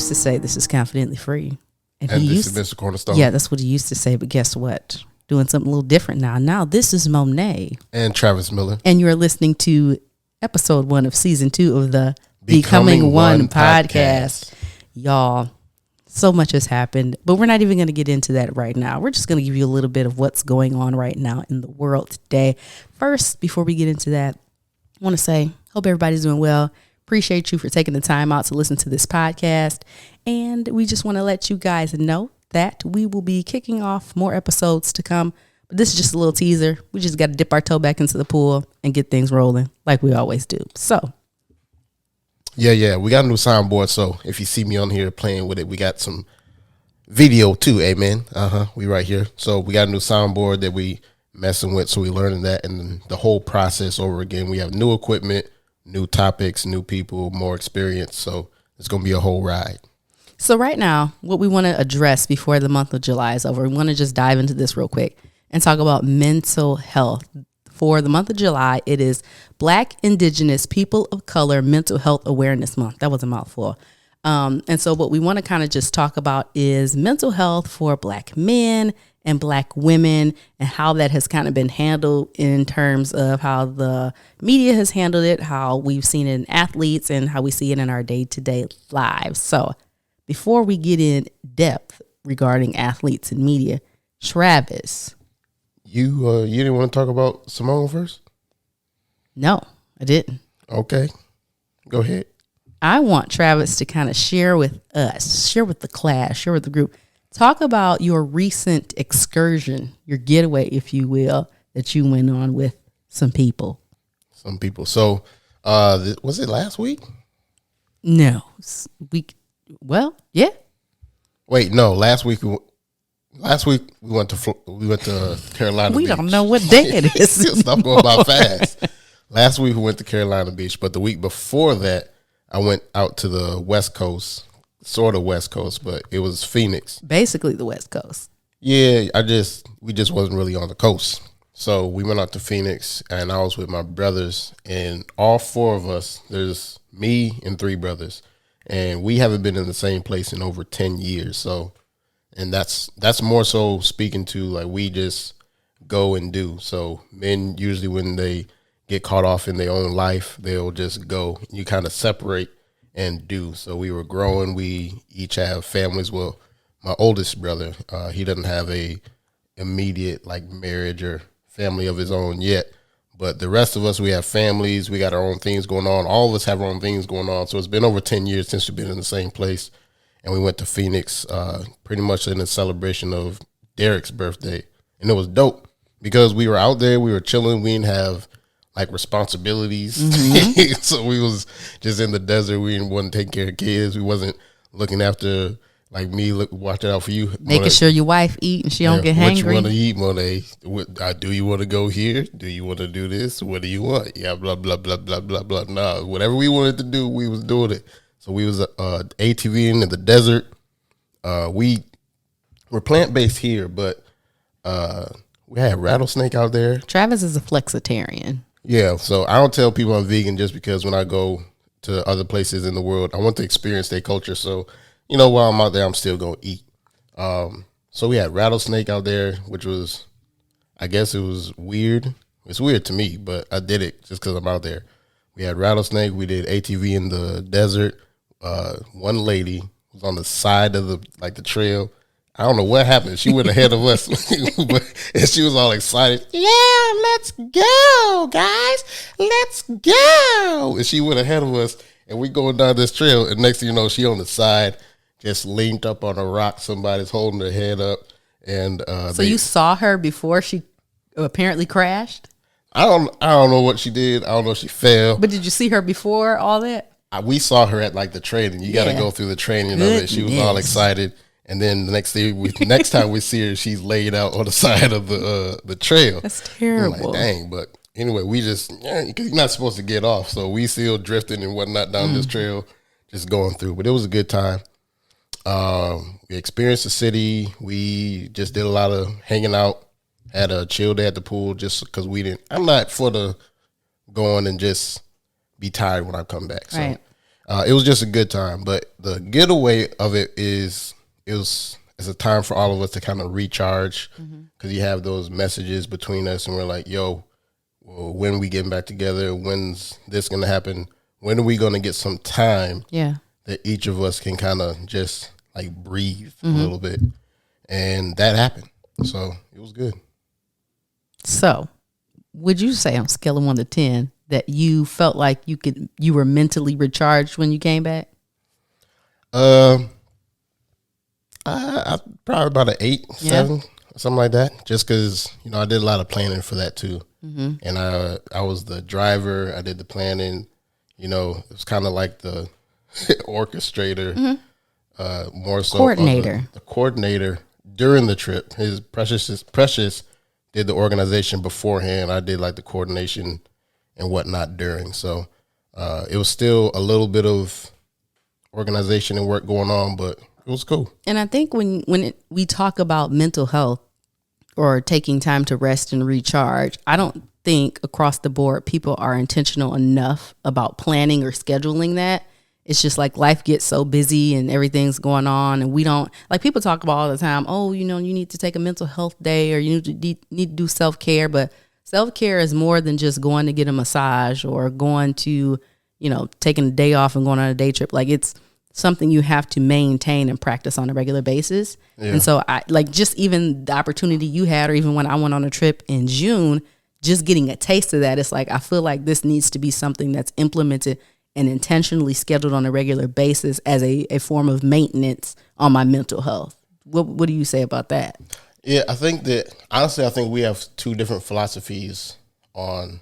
used to say this is confidently free. And this is Mr. Cornerstone. Yeah, that's what he used to say. But guess what? Doing something a little different now. Now this is Monay. And Travis Miller. And you're listening to episode 1 of season 2 of the Becoming One podcast. Y'all, so much has happened, but we're not even going to get into that right now. We're just going to give you a little bit of what's going on right now in the world today. First, before we get into that, I want to say, hope everybody's doing well. Appreciate you for taking the time out to listen to this podcast. And we just want to let you guys know that we will be kicking off more episodes to come. But this is just a little teaser. We just got to dip our toe back into the pool and get things rolling like we always do. So. Yeah. We got a new soundboard. So if you see me on here playing with it, we got some video too. Amen. We right here. So we got a new soundboard that we messing with. So we learning that and then the whole process over again. We have new equipment, new topics, new people, more experience. So it's going to be a whole ride. So right now, what we want to address before the month of July is over, we want to just dive into this real quick and talk about mental health. For the month of July, it is Black, Indigenous, People of Color Mental Health Awareness Month. That was a mouthful. And so what we want to kind of just talk about is mental health for Black men and Black women and how that has kind of been handled in terms of how the media has handled it, how we've seen it in athletes and how we see it in our day-to-day lives. So before we get in depth regarding athletes and media, Travis. You didn't want to talk about Simone first? No, I didn't. Okay. Go ahead. I want Travis to kind of share with us, share with the class, share with the group. Talk about your recent excursion, your getaway, if you will, that you went on with some people. So, was it last week? No. Yeah. Wait, no. Last week we went to Carolina. We Beach. don't know what day it is. Stuff going by fast. Last week we went to Carolina Beach, but the week before that, I went out to the West Coast, sort of West Coast, but it was Phoenix. Basically the West Coast. Yeah, we just wasn't really on the coast. So we went out to Phoenix, and I was with my brothers, and all 4 of us, there's me and 3 brothers, and we haven't been in the same place in over 10 years. So, and that's more so speaking to like we just go and do. So men usually when they get caught off in their own life, they'll just go. You kind of separate and do. So we were growing. We each have families. Well, my oldest brother, he doesn't have a immediate like marriage or family of his own yet. But the rest of us, we have families. We got our own things going on. All of us have our own things going on. So it's been over 10 years since we've been in the same place. And we went to Phoenix pretty much in the celebration of Derek's birthday. And it was dope because we were out there. We were chilling. We didn't have like responsibilities. Mm-hmm. So we was just in the desert. We didn't want to take care of kids. We wasn't looking after like me, watching out for you. Making sure your wife eat and she don't get hangry. What you want to eat, Monay? Do you want to go here? Do you want to do this? What do you want? Yeah, blah, blah, blah, blah, blah, blah. Nah, whatever we wanted to do, we was doing it. So we was ATVing in the desert. We're plant-based here, but we had rattlesnake out there. Travis is a flexitarian. Yeah, so I don't tell people I'm vegan just because when I go to other places in the world, I want to experience their culture. So, you know, while I'm out there, I'm still going to eat. So we had rattlesnake out there, which was, I guess it was weird. It's weird to me, but I did it just because I'm out there. We had rattlesnake. We did ATV in the desert. One lady was on the side of the trail. I don't know what happened. She went ahead of us, and she was all excited. Yeah, let's go, guys. Let's go. And she went ahead of us, and we going down this trail. And next thing you know, she on the side, just leaned up on a rock. Somebody's holding her head up. And so you saw her before she apparently crashed? I don't know what she did. I don't know if she fell. But did you see her before all that? We saw her at like the training. You got to go through the training of it. She was all excited. And then the next time we see her, she's laid out on the side of the trail. That's terrible. I'm like, dang. But anyway, we just, because you're not supposed to get off. So we still drifting and whatnot down this trail, just going through. But it was a good time. We experienced the city. We just did a lot of hanging out. Had a chill day at the pool just because I'm not for the going and just be tired when I come back. So It was just a good time. But the getaway of it is it's a time for all of us to kind of recharge because you have those messages between us, and we're like, yo, well, when we getting back together? When's this going to happen? When are we going to get some time that each of us can kind of just like breathe a little bit? And that happened. So it was good. So would you say on a scale of 1 to 10 that you felt like you were mentally recharged when you came back? I probably about an 8, 7, something like that. Just because I did a lot of planning for that too, and I was the driver. I did the planning. It was kind of like the orchestrator, more so coordinator. The coordinator during the trip. His Precious did the organization beforehand. I did like the coordination and whatnot during. So it was still a little bit of organization and work going on, but it was cool. And I think when we talk about mental health or taking time to rest and recharge, I don't think across the board people are intentional enough about planning or scheduling that. It's just like life gets so busy and everything's going on, and we don't, like, people talk about all the time, oh, you need to take a mental health day, or you need to do self-care. But self-care is more than just going to get a massage or going to, taking a day off and going on a day trip. Like, it's something you have to maintain and practice on a regular basis. Yeah. And so I like, just even the opportunity you had, or even when I went on a trip in June, just getting a taste of that, it's like, I feel like this needs to be something that's implemented and intentionally scheduled on a regular basis as a form of maintenance on my mental health. What do you say about that? Yeah, I think we have two different philosophies on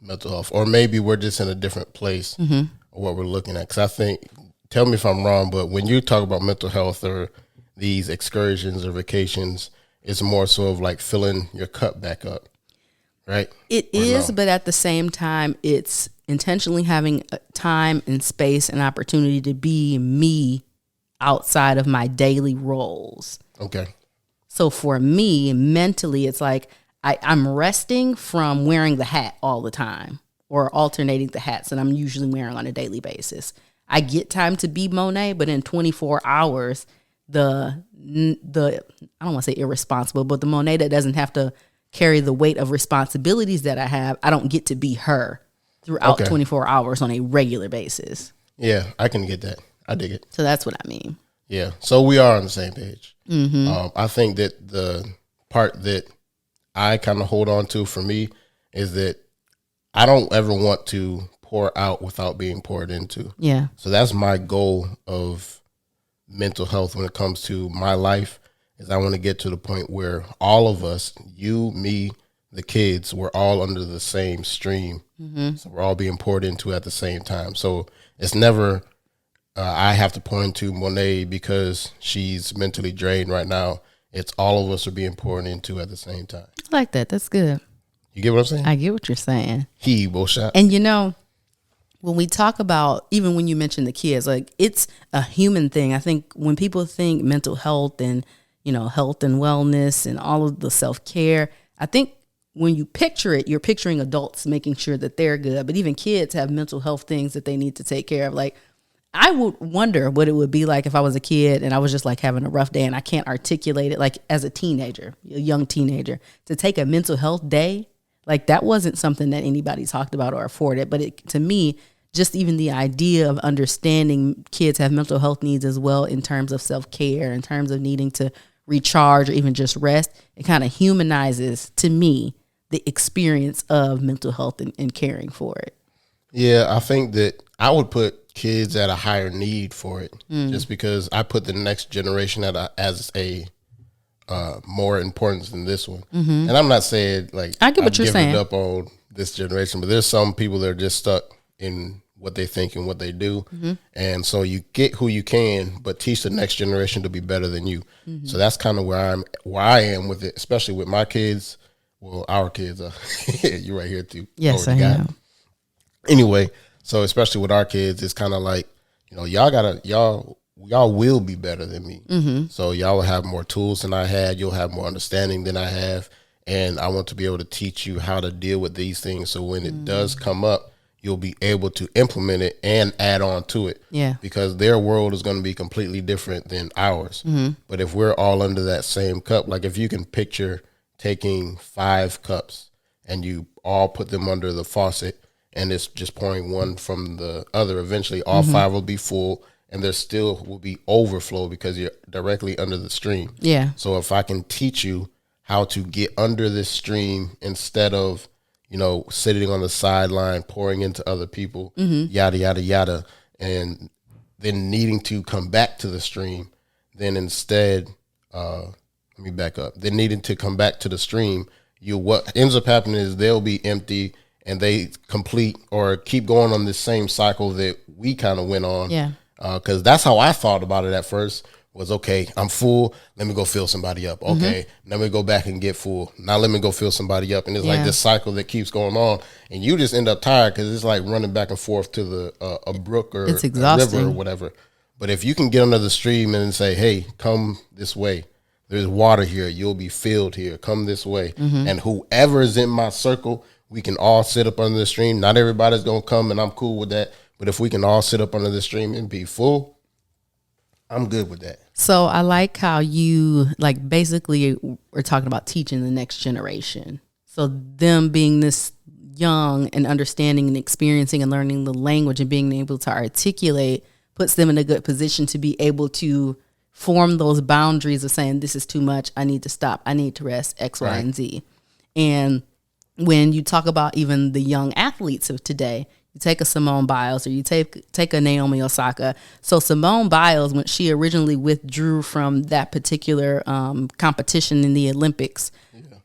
mental health, or maybe we're just in a different place of what we're looking at. Because I think, tell me if I'm wrong, but when you talk about mental health or these excursions or vacations, it's more so of like filling your cup back up, right? It is, no? But at the same time, it's intentionally having time and space and opportunity to be me outside of my daily roles. Okay. So for me, mentally, it's like I'm resting from wearing the hat all the time, or alternating the hats that I'm usually wearing on a daily basis. I get time to be Monay, but in 24 hours, the I don't want to say irresponsible, but the Monay that doesn't have to carry the weight of responsibilities that I have, I don't get to be her throughout 24 hours on a regular basis. Yeah, I can get that. I dig it. So that's what I mean. Yeah, so we are on the same page. I think that the part that I kind of hold on to for me is that I don't ever want to pour out without being poured into. Yeah. So that's my goal of mental health when it comes to my life, is I want to get to the point where all of us, you, me, the kids, we're all under the same stream. So we're all being poured into at the same time. So it's never I have to pour into Monay because she's mentally drained right now. It's all of us are being poured into at the same time. I like that. That's good. You get what I'm saying? I get what you're saying. He will shot. And when we talk about, even when you mention the kids, like, it's a human thing. I think when people think mental health and, health and wellness and all of the self-care, I think when you picture it, you're picturing adults making sure that they're good. But even kids have mental health things that they need to take care of. Like, I would wonder what it would be like if I was a kid and I was just like having a rough day and I can't articulate it, like as a teenager, a young teenager, to take a mental health day. Like, that wasn't something that anybody talked about or afforded. But to me, just even the idea of understanding kids have mental health needs as well, in terms of self-care, in terms of needing to recharge or even just rest, it kind of humanizes, to me, the experience of mental health and caring for it. Yeah, I think that I would put kids at a higher need for it, just because I put the next generation as a more importance than this one. And I'm not saying like I get what you're saying. It up on this generation, but there's some people that are just stuck in what they think and what they do. And so you get who you can, but teach the next generation to be better than you. So that's kind of where I am with it, especially with my kids. Well, our kids are you're right here too. Yes, I am. Anyway, so especially with our kids, it's kind of like, y'all will be better than me. So y'all will have more tools than I had. You'll have more understanding than I have. And I want to be able to teach you how to deal with these things. So when it does come up, you'll be able to implement it and add on to it. Yeah. Because their world is going to be completely different than ours. But if we're all under that same cup, like if you can picture taking 5 cups and you all put them under the faucet and it's just pouring one from the other, eventually all 5 will be full and there still will be overflow because you're directly under the stream. Yeah. So if I can teach you how to get under this stream instead of, sitting on the sideline, pouring into other people, yada, yada, yada, and then needing to come back to the stream, then instead, let me back up, then needing to come back to the stream, what ends up happening is they'll be empty and they complete or keep going on this same cycle that we kind of went on. Yeah. Because that's how I thought about it at first. Was okay, I'm full. Let me go fill somebody up. Okay, let me go back and get full. Now let me go fill somebody up, and it's like this cycle that keeps going on, and you just end up tired because it's like running back and forth to the a brook or it's a exhausting. river or whatever. But if you can get under the stream and say, "Hey, come this way. There's water here. You'll be filled here. Come this way." And whoever is in my circle, we can all sit up under the stream. Not everybody's gonna come, and I'm cool with that. But if we can all sit up under the stream and be full, I'm good with that. So I like how you basically we're talking about teaching the next generation. So them being this young and understanding and experiencing and learning the language and being able to articulate puts them in a good position to be able to form those boundaries of saying, this is too much. I need to stop. I need to rest X, Y, and Z. And when you talk about even the young athletes of today, you take a Simone Biles or you take a Naomi Osaka. So Simone Biles, when she originally withdrew from that particular competition in the Olympics,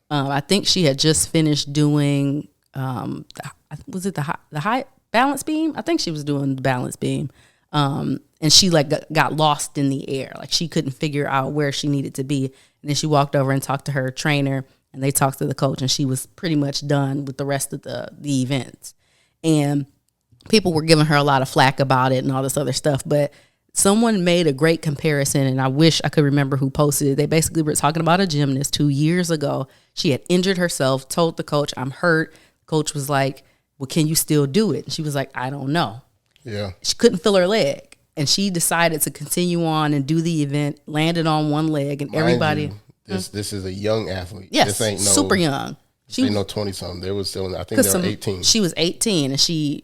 I think she had just finished doing, was it the high balance beam? I think she was doing the balance beam. And she got lost in the air. Like she couldn't figure out where she needed to be. And then she walked over and talked to her trainer and they talked to the coach and she was pretty much done with the rest of the events. And people were giving her a lot of flack about it and all this other stuff, but someone made a great comparison, and I wish I could remember who posted it. They basically were talking about a gymnast 2 years ago. She had injured herself, told the coach, I'm hurt. Coach was like, well, can you still do it? And she was like, I don't know. Yeah. She couldn't feel her leg, and she decided to continue on and do the event, landed on one leg, and everybody. This is a young athlete. Yes, this ain't super young. She ain't no 20-something. They was still, I think they were 18. She was 18, and she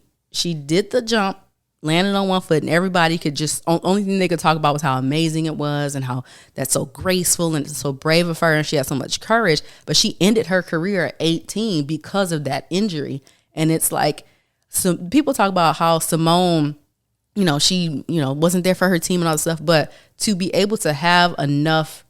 did the jump, landed on one foot, and everybody could just, only thing they could talk about was how amazing it was and how that's so graceful and it's so brave of her and she had so much courage. But she ended her career at 18 because of that injury. And it's like, some people talk about how Simone, she, wasn't there for her team and all this stuff, but to be able to have enough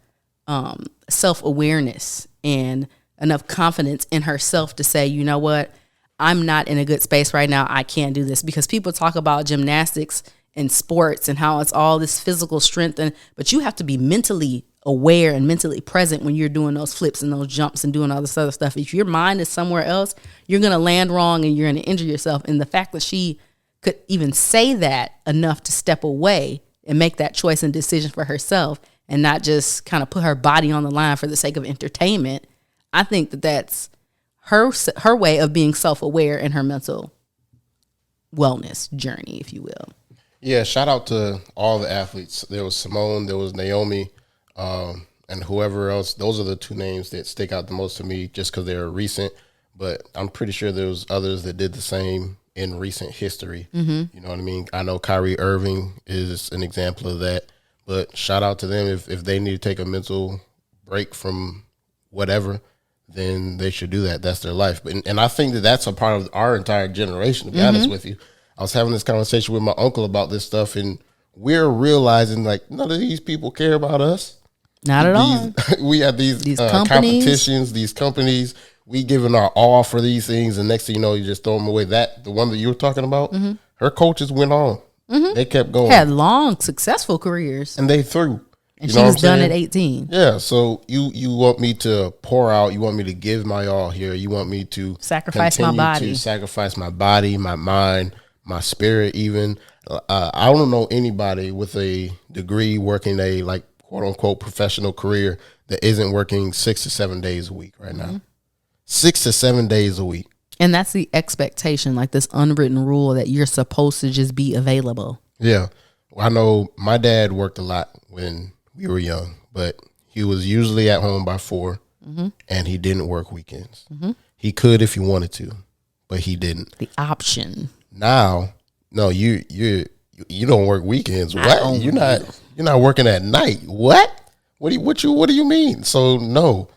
self-awareness and enough confidence in herself to say, you know what, I'm not in a good space right now. I can't do this. Because people talk about gymnastics and sports and how it's all this physical strength, but you have to be mentally aware and mentally present when you're doing those flips and those jumps and doing all this other stuff. If your mind is somewhere else, you're going to land wrong and you're going to injure yourself. And the fact that she could even say that enough to step away and make that choice and decision for herself and not just kind of put her body on the line for the sake of entertainment, I think that that's her way of being self-aware in her mental wellness journey, if you will. Yeah, shout out to all the athletes. There was Simone, there was Naomi, and whoever else. Those are the two names that stick out the most to me just because they're recent. But I'm pretty sure there was others that did the same in recent history. You know what I mean? I know Kyrie Irving is an example of that. But shout out to them. If they need to take a mental break from whatever, then they should do that. That's their life. And I think that that's a part of our entire generation, to be honest with you. I was having this conversation with my uncle about this stuff, and we're realizing, like, none of these people care about us. Not at all. We have these competitions, these companies. We giving our all for these things, and next thing you know, you just throw them away. The one that you were talking about, her coaches went on. They kept going. Had long, successful careers. And they threw. And she was done at 18. Yeah, so you want me to pour out, you want me to give my all here, you want me to sacrifice my body. To sacrifice my body, my mind, my spirit even. I don't know anybody with a degree working a, like, quote unquote professional career that isn't working 6 to 7 days a week right now. 6 to 7 days a week. And that's the expectation, like this unwritten rule that you're supposed to just be available. Yeah. I know my dad worked a lot when we were young, but he was usually at home by 4, and he didn't work weekends. He could if he wanted to, but he didn't. The option. Now, no, you don't work weekends. What? You're not working at night. What? What do you mean? So no,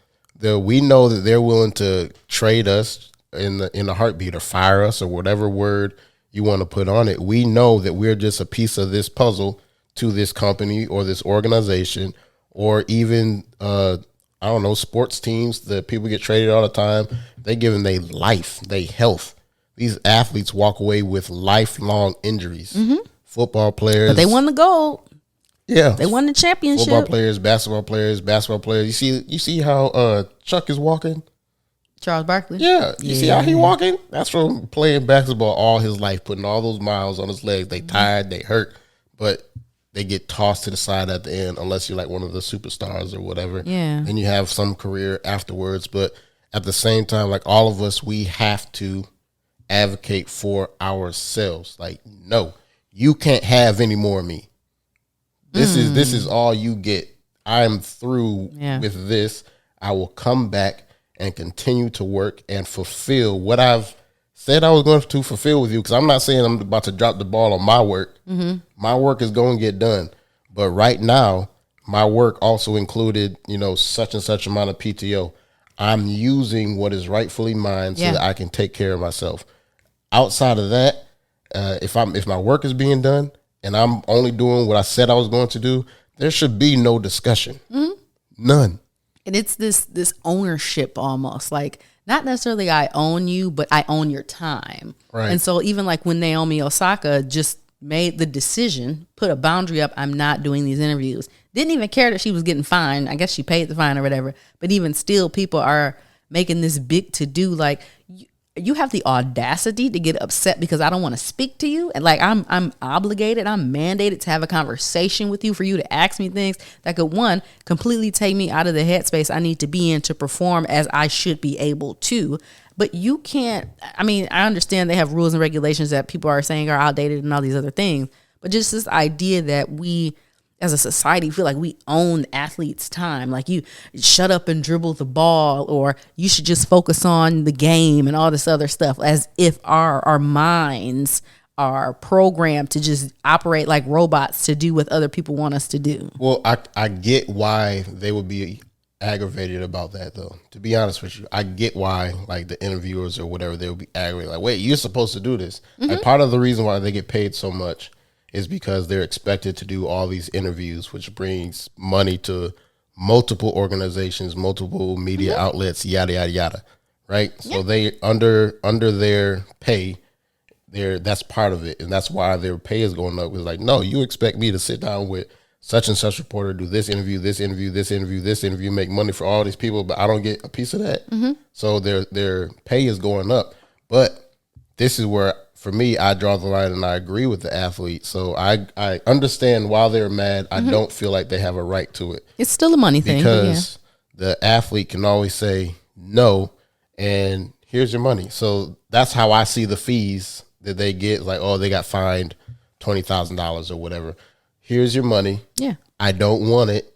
we know that they're willing to trade us in a heartbeat, or fire us, or whatever word you want to put on it. We know that we're just a piece of this puzzle to this company or this organization, or even I don't know, sports teams that people get traded all the time. They give them their life, their health. These athletes walk away with lifelong injuries. Football players, but they won the gold. Yeah, they won the championship. Football players, basketball players. You see how Chuck is walking? Charles Barkley. Yeah, you see how he walking? That's from playing basketball all his life, putting all those miles on his legs. They tired, they hurt, but they get tossed to the side at the end, unless you're like one of the superstars or whatever. Yeah, and you have some career afterwards. But at the same time, like all of us, we have to advocate for ourselves. Like, no, you can't have any more of me. This is all you get. I'm through with this. I will come back and continue to work and fulfill what I've said I was going to fulfill with you. Because I'm not saying I'm about to drop the ball on my work. My work is going to get done. But right now, my work also included, such and such amount of PTO. I'm using what is rightfully mine so that I can take care of myself. Outside of that, if my work is being done and I'm only doing what I said I was going to do, there should be no discussion. None. And it's this ownership almost, like not necessarily I own you, but I own your time. Right. And so even like when Naomi Osaka just made the decision, put a boundary up, I'm not doing these interviews. Didn't even care that she was getting fined. I guess she paid the fine or whatever. But even still, people are making this big to do. Like you have the audacity to get upset because I don't want to speak to you. And like, I'm obligated, I'm mandated to have a conversation with you for you to ask me things that could, one, completely take me out of the headspace I need to be in to perform as I should be able to. But you can't, I understand they have rules and regulations that people are saying are outdated and all these other things, but just this idea that we as a society feel like we own athletes' time. Like you shut up and dribble the ball, or you should just focus on the game and all this other stuff, as if our minds are programmed to just operate like robots to do what other people want us to do. Well, I get why they would be aggravated about that, though. To be honest with you, I get why, like the interviewers or whatever, they would be aggravated. Like, wait, you're supposed to do this. Like, part of the reason why they get paid so much is because they're expected to do all these interviews, which brings money to multiple organizations, multiple media outlets, yada, yada, yada, right? So they, under their pay, that's part of it. And that's why their pay is going up. It's like, no, you expect me to sit down with such and such reporter, do this interview, make money for all these people, but I don't get a piece of that. So their pay is going up. But this is where, for me, I draw the line, and I agree with the athlete. So I understand why they're mad. I don't feel like they have a right to it. It's still a money thing. Because the athlete can always say no, and here's your money. So that's how I see the fees that they get. Like, oh, they got fined $20,000 or whatever. Here's your money. Yeah. I don't want it.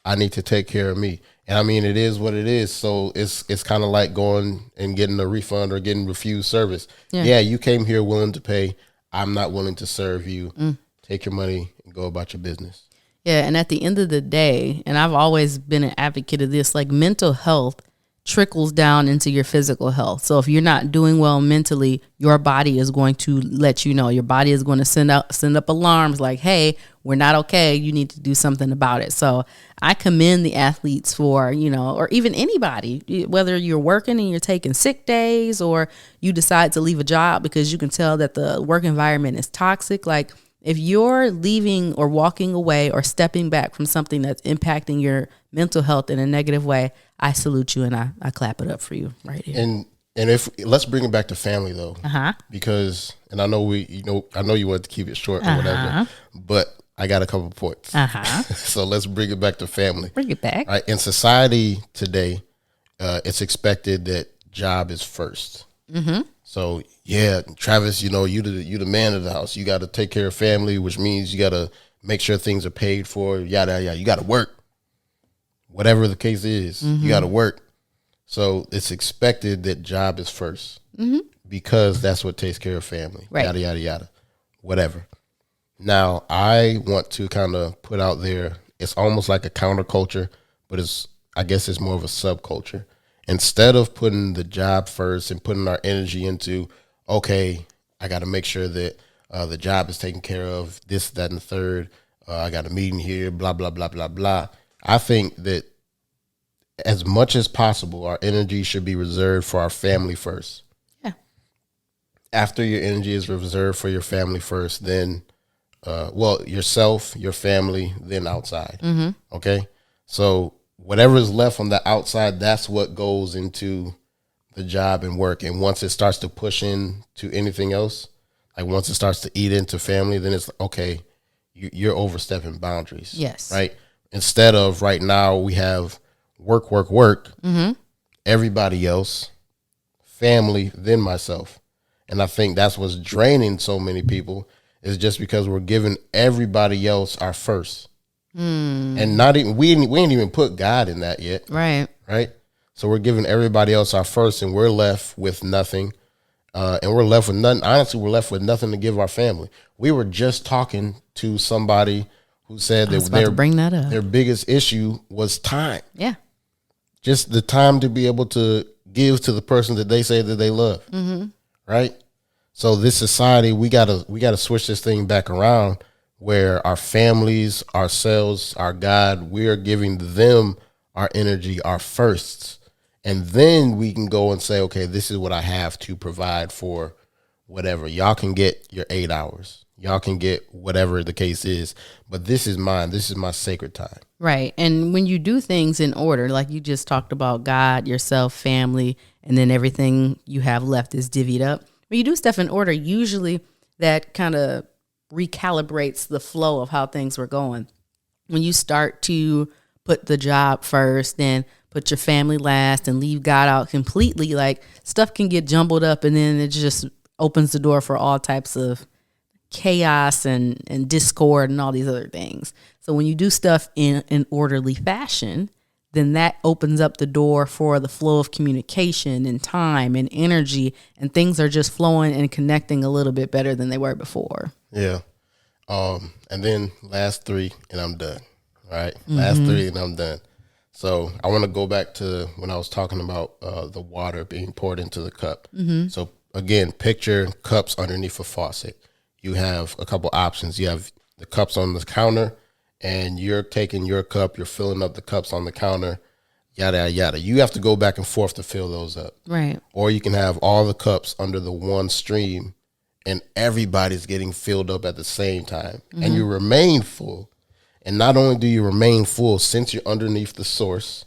I need to take care of me. And I mean, it is what it is. So it's kind of like going and getting a refund or getting refused service. Yeah, you came here willing to pay. I'm not willing to serve you. Take your money and go about your business. Yeah, and at the end of the day, and I've always been an advocate of this, like mental health trickles down into your physical health. So if you're not doing well mentally, your body is going to let you know. Your body is going to send up alarms like, hey, we're not okay. You need to do something about it. So I commend the athletes for, or even anybody, whether you're working and you're taking sick days, or you decide to leave a job because you can tell that the work environment is toxic. Like, if you're leaving or walking away or stepping back from something that's impacting your mental health in a negative way, I salute you and I clap it up for you right here. And if let's bring it back to family though, because I know you want to keep it short or whatever, but I got a couple of points. So let's bring it back to family. Bring it back. Right. In society today, it's expected that job is first. So yeah, Travis, you the man of the house. You got to take care of family, which means you got to make sure things are paid for. Yada yada. You got to work, whatever the case is. You got to work. So it's expected that job is first because that's what takes care of family. Right. Yada yada yada, whatever. Now I want to kind of put out there. It's almost like a counterculture, but I guess it's more of a subculture. Instead of putting the job first and putting our energy into, okay, I got to make sure that the job is taken care of, this, that, and the third. I got a meeting here, blah, blah, blah, blah, blah. I think that as much as possible, our energy should be reserved for our family first. Yeah. After your energy is reserved for your family first, then, yourself, your family, then outside. Okay? So whatever is left on the outside, that's what goes into the job and work. And once it starts to push into anything else, like once it starts to eat into family, then it's okay, you're overstepping boundaries. Yes. Right? Instead of right now we have work, everybody else, family, then myself. And I think that's what's draining so many people is just because we're giving everybody else our first. And not even we ain't even put God in that yet. Right. So we're giving everybody else our first, and we're left with nothing. And we're left with nothing. Honestly, we're left with nothing to give our family. We were just talking to somebody who said that their biggest issue was time. Yeah. Just the time to be able to give to the person that they say that they love. Right. So this society, we gotta switch this thing back around, where our families, ourselves, our God, we are giving them our energy, our firsts. And then we can go and say, okay, this is what I have to provide for whatever. Y'all can get your 8 hours. Y'all can get whatever the case is. But this is mine. This is my sacred time. Right. And when you do things in order, like you just talked about God, yourself, family, and then everything you have left is divvied up. When you do stuff in order, usually that kind of recalibrates the flow of how things were going. When you start to put the job first, then put your family last and leave God out completely, like stuff can get jumbled up, and then it just opens the door for all types of chaos and discord and all these other things. So when you do stuff in an orderly fashion, then that opens up the door for the flow of communication and time and energy, and things are just flowing and connecting a little bit better than they were before. Yeah. And then last three and I'm done. All right. Last three and I'm done. So I want to go back to when I was talking about the water being poured into the cup. So again, picture cups underneath a faucet. You have a couple options. You have the cups on the counter, and you're taking your cup, you're filling up the cups on the counter, yada, yada. You have to go back and forth to fill those up. Right. Or you can have all the cups under the one stream, and everybody's getting filled up at the same time. And you remain full. And not only do you remain full, since you're underneath the source,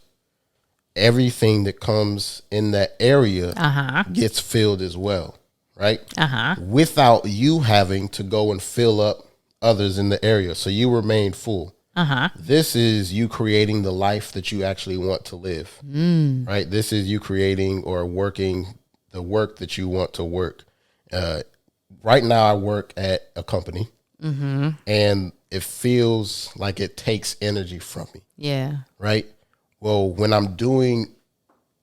everything that comes in that area gets filled as well, right? Without you having to go and fill up others in the area. So you remain full. This is you creating the life that you actually want to live, right? This is you creating or working the work that you want to work. Right now I work at a company, and it feels like it takes energy from me. Yeah. Right. Well, when I'm doing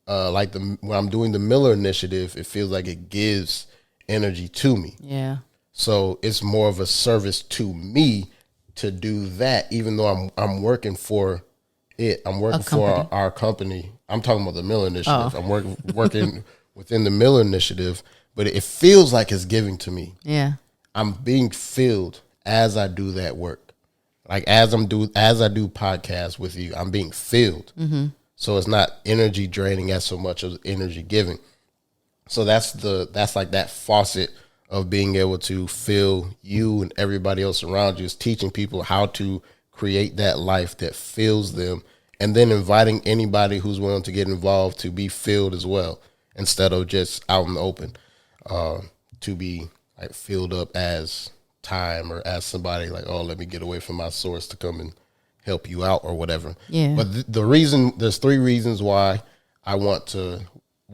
when I'm doing the Miller Initiative, it feels like it gives energy to me. Yeah. So it's more of a service to me to do that, even though I'm working for it. I'm working for our company. I'm talking about the Miller Initiative. I'm working within the Miller Initiative, but it feels like it's giving to me. Yeah. I'm being filled as I do that work. Like as I do podcasts with you, I'm being filled. So it's not energy draining as so much as energy giving. So that's like that faucet of being able to fill you and everybody else around you, is teaching people how to create that life that fills them, and then inviting anybody who's willing to get involved to be filled as well, instead of just out in the open, to be like filled up as time or as somebody like, oh, let me get away from my source to come and help you out or whatever. Yeah. But there's 3 reasons why I want to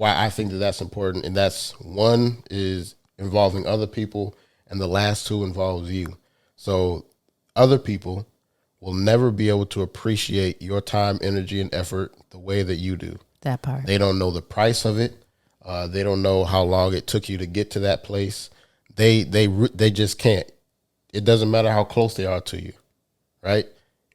why I think that that's important. And that's one is involving other people, and the last two involves you. So other people will never be able to appreciate your time, energy, and effort the way that you do. That part. They don't know the price of it. They don't know how long it took you to get to that place. They just can't. It doesn't matter how close they are to you, right?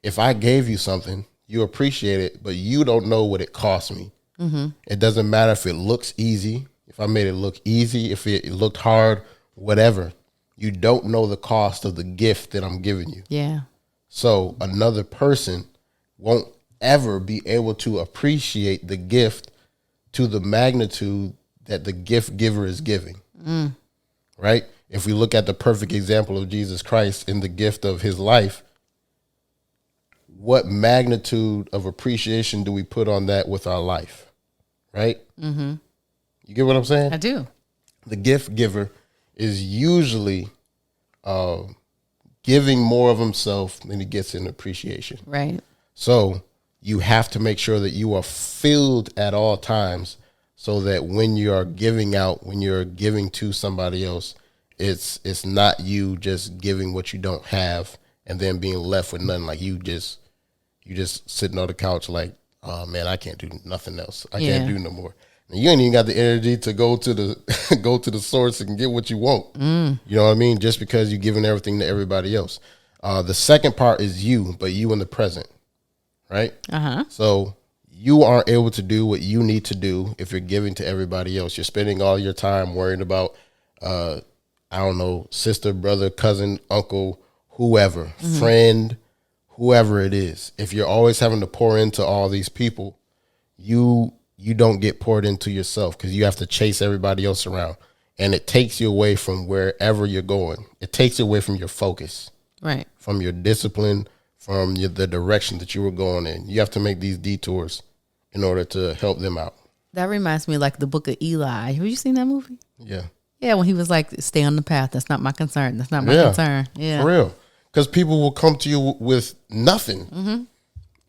If I gave you something, you appreciate it, but you don't know what it cost me. Mm-hmm. It doesn't matter if it looks easy, if I made it look easy, if it looked hard, whatever. You don't know the cost of the gift that I'm giving you. Yeah. So another person won't ever be able to appreciate the gift to the magnitude that the gift giver is giving. Right? If we look at the perfect example of Jesus Christ in the gift of his life, what magnitude of appreciation do we put on that with our life? Right? Mm-hmm. You get what I'm saying? I do. The gift giver is usually giving more of himself than he gets in appreciation. Right. So you have to make sure that you are filled at all times so that when you are giving out, when you're giving to somebody else, it's not you just giving what you don't have and then being left with nothing. Like you just sitting on the couch like, oh man, I can't do nothing else. I can't do no more. And you ain't even got the energy to go to the go to the source and get what you want. You know what I mean? Just because you're giving everything to everybody else. The second part is you, but you in the present, right? So you aren't able to do what you need to do if you're giving to everybody else. You're spending all your time worrying about, I don't know, sister, brother, cousin, uncle, whoever, friend, whoever it is. If you're always having to pour into all these people, you don't get poured into yourself because you have to chase everybody else around. And it takes you away from wherever you're going. It takes you away from your focus. Right. From your discipline, from the direction that you were going in. You have to make these detours in order to help them out. That reminds me of like the Book of Eli. Have you seen that movie? Yeah. Yeah, when he was like, stay on the path. That's not my concern. That's not my concern. Yeah. For real. Because people will come to you with nothing.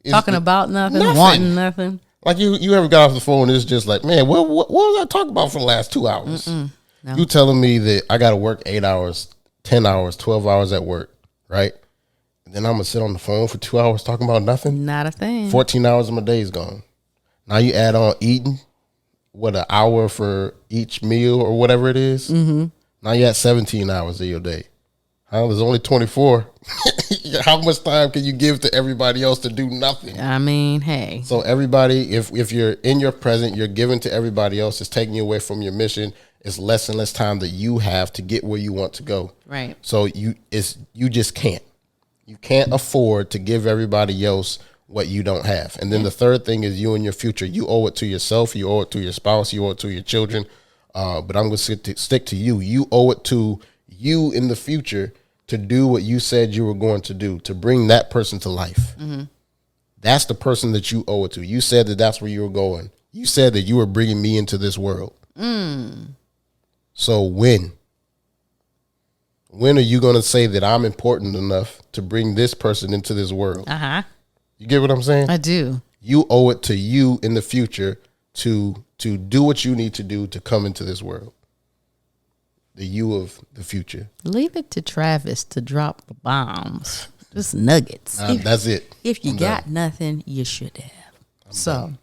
Talking about nothing, wanting nothing. Like you ever got off the phone and it's just like, man, what was I talking about for the last 2 hours? No. You telling me that I got to work 8 hours, 10 hours, 12 hours at work, right? And then I'm going to sit on the phone for 2 hours talking about nothing? Not a thing. 14 hours of my day is gone. Now you add on eating, an hour for each meal or whatever it is. Now you at 17 hours of your day. There's only 24. How much time can you give to everybody else to do nothing? I mean, hey. So everybody, if you're in your present, you're giving to everybody else. It's taking you away from your mission. It's less and less time that you have to get where you want to go. Right. So you just can't. You can't afford to give everybody else what you don't have. And then the third thing is you and your future. You owe it to yourself. You owe it to your spouse. You owe it to your children. But I'm going to stick to you. You owe it to you in the future to do what you said you were going to do, to bring that person to life. That's the person that you owe it to. You said that that's where you were going. You said that you were bringing me into this world. So when are you going to say that I'm important enough to bring this person into this world? You get what I'm saying? I do. You owe it to you in the future to do what you need to do to come into this world. The you of the future. Leave it to Travis to drop the bombs. Just nuggets. That's it. If you got nothing, you should have. All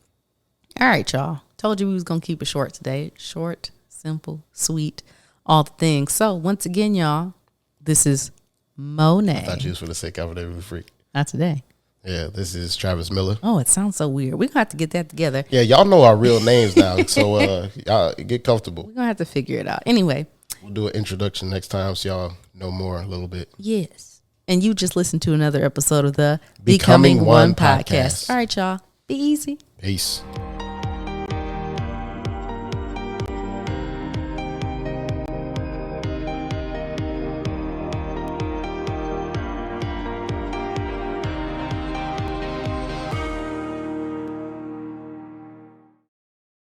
right, y'all. Told you we was going to keep it short today. Short, simple, sweet, all the things. So once again, y'all, this is Monay. I thought you was for the sake of it every freak. Not today. Yeah, this is Travis Miller. Oh, it sounds so weird. We're going to have to get that together. Yeah, y'all know our real names now, so y'all get comfortable. We're going to have to figure it out. Anyway. We'll do an introduction next time so y'all know more a little bit. Yes. And you just listened to another episode of the Becoming One podcast. All right, y'all. Be easy. Peace.